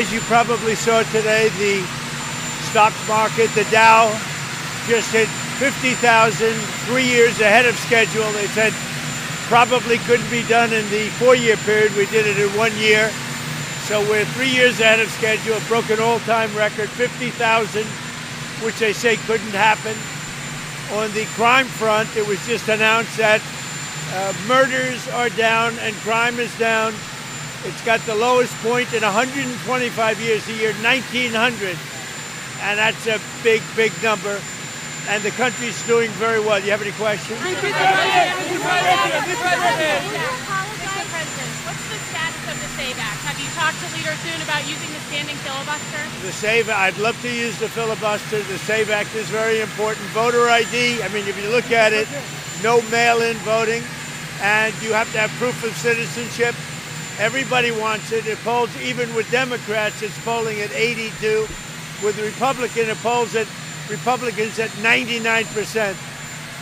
As you probably saw today, the stock market, the Dow, just hit 50,000, 3 years ahead of schedule. They said probably couldn't be done in the 4-year period. We did it in 1 year. So we're 3 years ahead of schedule, broke an all-time record, 50,000, which they say couldn't happen. On the crime front, it was just announced that murders are down and crime is down. It's got the lowest point in 125 years, the year 1900. And that's a big, big number. And the country's doing very well. Do you have any questions? Mr. President, what's the status of the SAVE Act? Have you talked to Leader Thune about using the standing filibuster? The SAVE, I'd love to use the filibuster. The SAVE Act is very important. Voter ID, I mean, if you look at it, no mail-in voting, and you have to have proof of citizenship. Everybody wants it. It polls, even with Democrats, it's polling at 82. With the Republican, it polls at Republicans at 99%.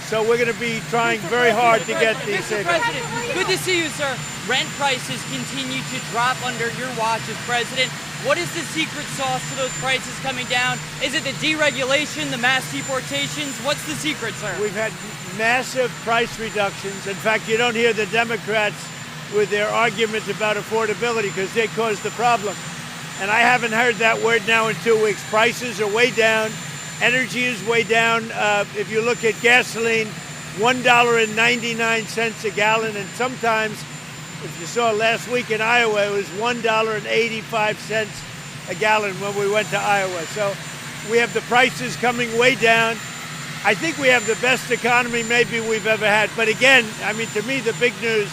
So we're going to be trying very hard to get these. Mr. President, good to see you, sir. Rent prices continue to drop under your watch as president. What is the secret sauce to those prices coming down? Is it the deregulation, the mass deportations? What's the secret, sir? We've had massive price reductions. In fact, you don't hear the Democrats with their arguments about affordability because they caused the problem. And I haven't heard that word now in 2 weeks. Prices are way down. Energy is way down. If you look at gasoline, $1.99 a gallon. And sometimes, if you saw last week in Iowa, it was $1.85 a gallon when we went to Iowa. So we have the prices coming way down. I think we have the best economy maybe we've ever had. But again, I mean, to me, the big news,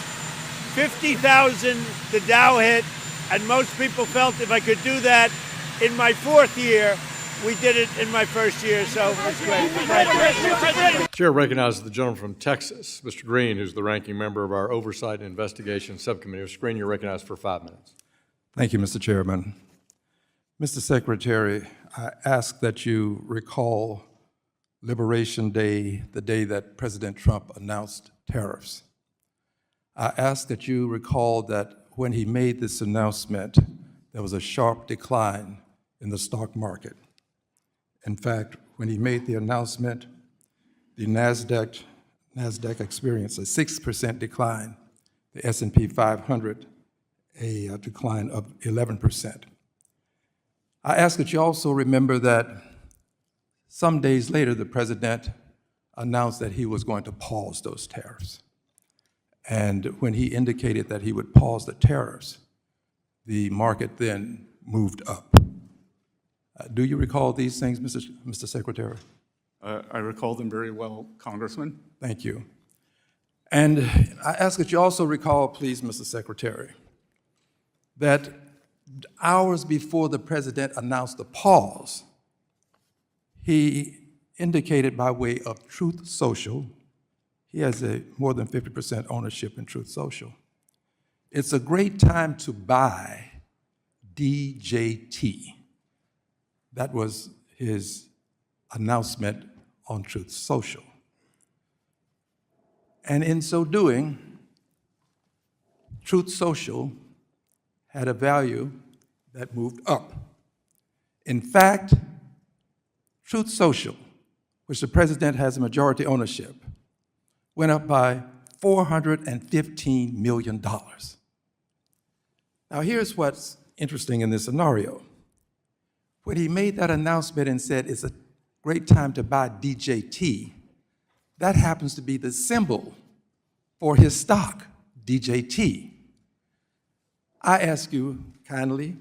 50,000 the Dow hit, and most people felt if I could do that in my 4th year, we did it in my 1st year, so that's great. Thank you. Chair recognizes the gentleman from Texas, Mr. Green, who's the ranking member of our Oversight and Investigation Subcommittee. Mr. Green, you're recognized for 5 minutes. Thank you, Mr. Chairman. Mr. Secretary, I ask that you recall Liberation Day, the day that President Trump announced tariffs. I ask that you recall that when he made this announcement, there was a sharp decline in the stock market. In fact, when he made the announcement, the NASDAQ experienced a 6% decline, the S&P 500 a decline of 11%. I ask that you also remember that some days later, the president announced that he was going to pause those tariffs. And when he indicated that he would pause the tariffs, the market then moved up. Do you recall these things, Mr. Secretary? I recall them very well, Congressman. Thank you. And I ask that you also recall, please, Mr. Secretary, that hours before the president announced the pause, he indicated by way of Truth Social, he has a more than 50% ownership in Truth Social. It's a great time to buy DJT. That was his announcement on Truth Social. And in so doing, Truth Social had a value that moved up. In fact, Truth Social, which the president has a majority ownership, went up by $415 million. Now, here's what's interesting in this scenario. When he made that announcement and said it's a great time to buy DJT, that happens to be the symbol for his stock, DJT. I ask you kindly,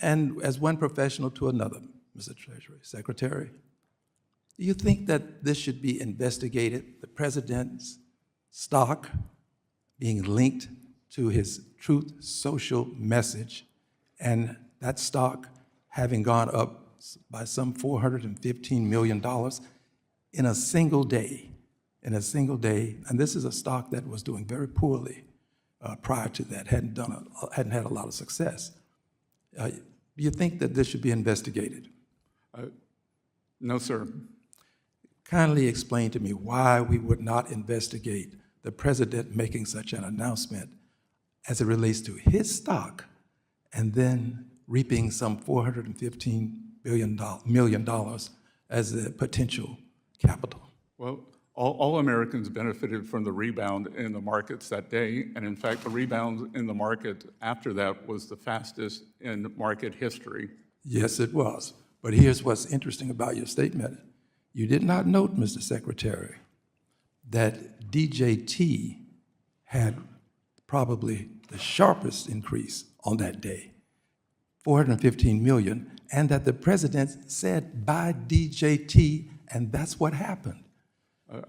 and as one professional to another, Mr. Treasury Secretary, do you think that this should be investigated, the president's stock being linked to his Truth Social message, and that stock having gone up by some $415 million in a single day, and this is a stock that was doing very poorly prior to that, hadn't had a lot of success. Do you think that this should be investigated? No, sir. Kindly explain to me why we would not investigate the president making such an announcement as it relates to his stock, and then reaping some $415 million as the potential capital. Well, all Americans benefited from the rebound in the markets that day, and in fact, the rebound in the market after that was the fastest in market history. Yes, it was. But here's what's interesting about your statement. You did not note, Mr. Secretary, that DJT had probably the sharpest increase on that day, 415 million, and that the president said buy DJT, and that's what happened.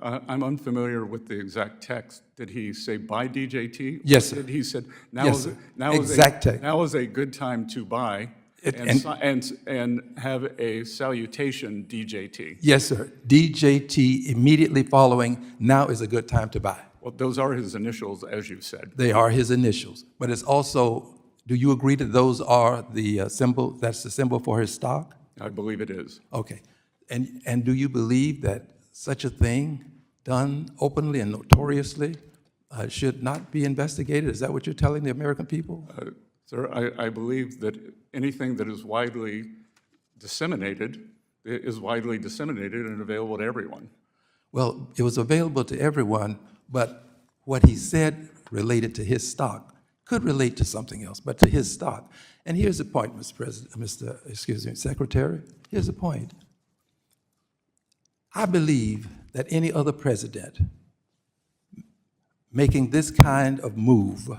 I'm unfamiliar with the exact text. Did he say buy DJT? Yes, sir. Did he said Yes, sir. Exact text. now is a good time to buy and have a salutation DJT? Yes, sir. DJT immediately following, now is a good time to buy. Well, those are his initials, as you said. They are his initials, but it's also, do you agree that those are the symbol, that's the symbol for his stock? I believe it is. Okay. And do you believe that such a thing done openly and notoriously should not be investigated? Is that what you're telling the American people? Sir, I believe that anything that is widely disseminated is widely disseminated and available to everyone. Well, it was available to everyone, but what he said related to his stock could relate to something else, but to his stock. And here's the point, Secretary. Here's the point. I believe that any other president making this kind of move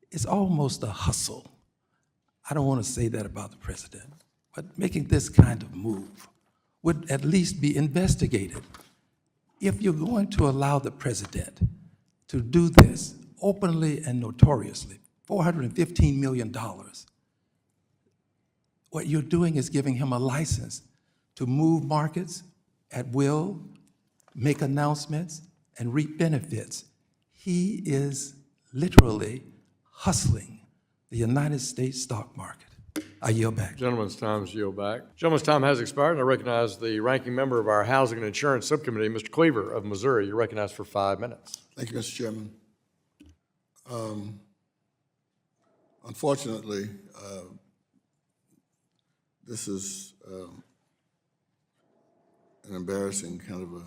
is almost a hustle. I don't want to say that about the president, but making this kind of move would at least be investigated. If you're going to allow the president to do this openly and notoriously, $415 million, what you're doing is giving him a license to move markets at will, make announcements, and reap benefits. He is literally hustling the United States stock market. I yield back. Gentleman's time is yield back. Gentleman's time has expired, and I recognize the ranking member of our Housing and Insurance Subcommittee, Mr. Cleaver of Missouri. You're recognized for 5 minutes. Thank you, Mr. Chairman. Unfortunately, this is an embarrassing kind of a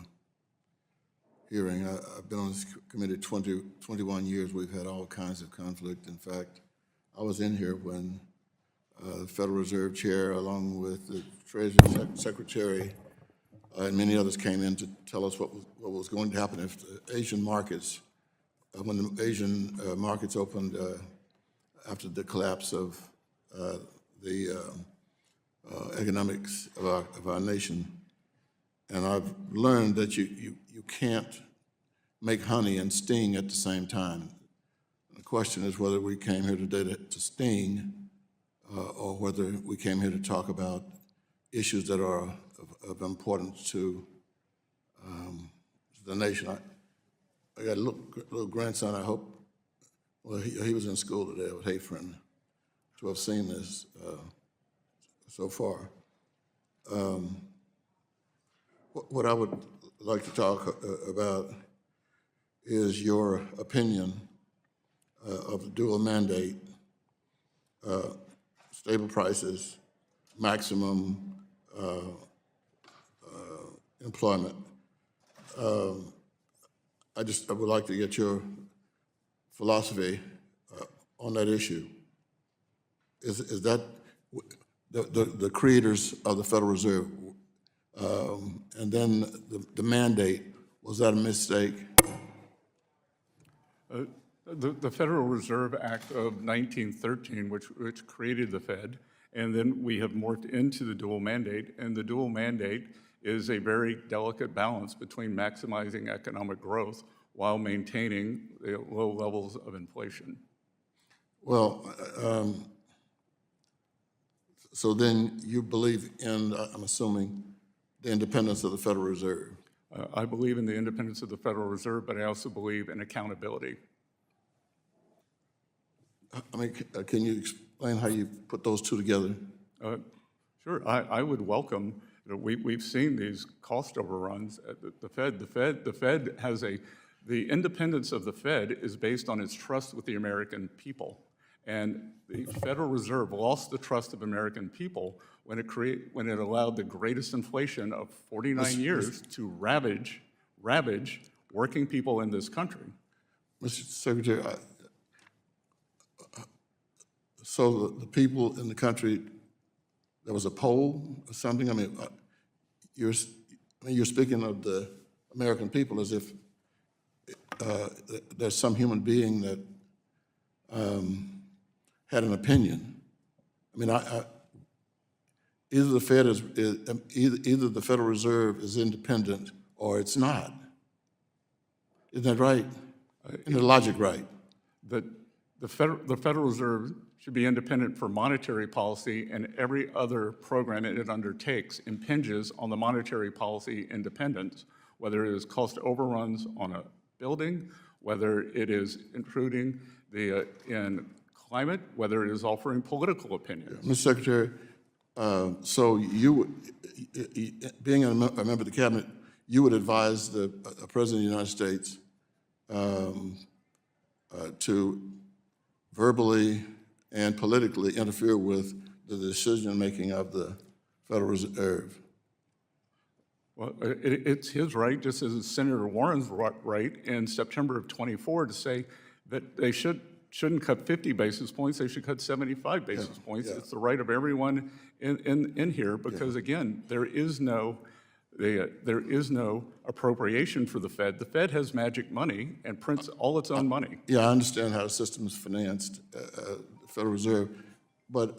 hearing. I've been on this committee 21 years. We've had all kinds of conflict. In fact, I was in here when the Federal Reserve Chair, along with the Treasury Secretary, and many others came in to tell us what was going to happen if the Asian markets, when the Asian markets opened after the collapse of the economics of our nation. And I've learned that you can't make honey and sting at the same time. The question is whether we came here today to sting or whether we came here to talk about issues that are of importance to the nation. I got a little grandson, I hope. Well, he was in school today. I would hate for him to have seen this so far. What I would like to talk about is your opinion of the dual mandate, stable prices, maximum employment. I would like to get your philosophy on that issue. Is that the creators of the Federal Reserve, and then the mandate, was that a mistake? The Federal Reserve Act of 1913, which created the Fed, and then we have morphed into the dual mandate, and the dual mandate is a very delicate balance between maximizing economic growth while maintaining the low levels of inflation. Well, so then you believe in, I'm assuming, the independence of the Federal Reserve? I believe in the independence of the Federal Reserve, but I also believe in accountability. I mean, can you explain how you put those two together? Sure, I would welcome, we've seen these cost overruns at the Fed. The Fed has the independence of the Fed is based on its trust with the American people. And the Federal Reserve lost the trust of American people when it allowed the greatest inflation of 49 years to ravage working people in this country. Mr. Secretary, so the people in the country, there was a poll or something? I mean, you're speaking of the American people as if there's some human being that had an opinion. I mean, either the Fed either the Federal Reserve is independent or it's not. Isn't that right? Isn't the logic right? The Federal Reserve should be independent for monetary policy, and every other program it undertakes impinges on the monetary policy independence, whether it is cost overruns on a building, whether it is intruding in climate, whether it is offering political opinions. Mr. Secretary, so you, being a member of the cabinet, you would advise the President of the United States to verbally and politically interfere with the decision-making of the Federal Reserve? Well, it's his right, just as it's Senator Warren's right in September of '24 to say that they shouldn't cut 50 basis points, they should cut 75 basis points. Yeah. It's the right of everyone in here because, again, there is no appropriation for the Fed. The Fed has magic money and prints all its own money. Yeah, I understand how the system is financed, the Federal Reserve, but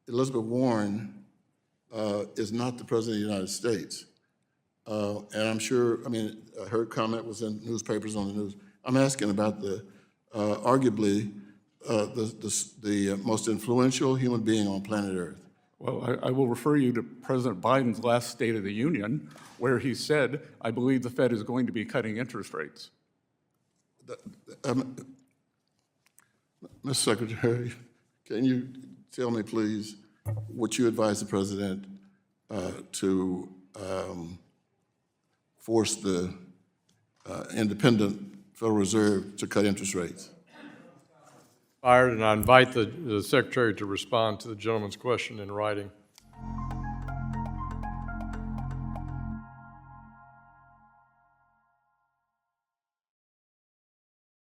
Elizabeth Warren is not the President of the United States. And I'm sure, I mean, her comment was in newspapers on the news. I'm asking about the, arguably, the most influential human being on planet Earth. Well, I will refer you to President Biden's last State of the Union, where he said, I believe the Fed is going to be cutting interest rates. Mr. Secretary, can you tell me, please, what you advise the President to force the independent Federal Reserve to cut interest rates? And I invite the Secretary to respond to the gentleman's question in writing.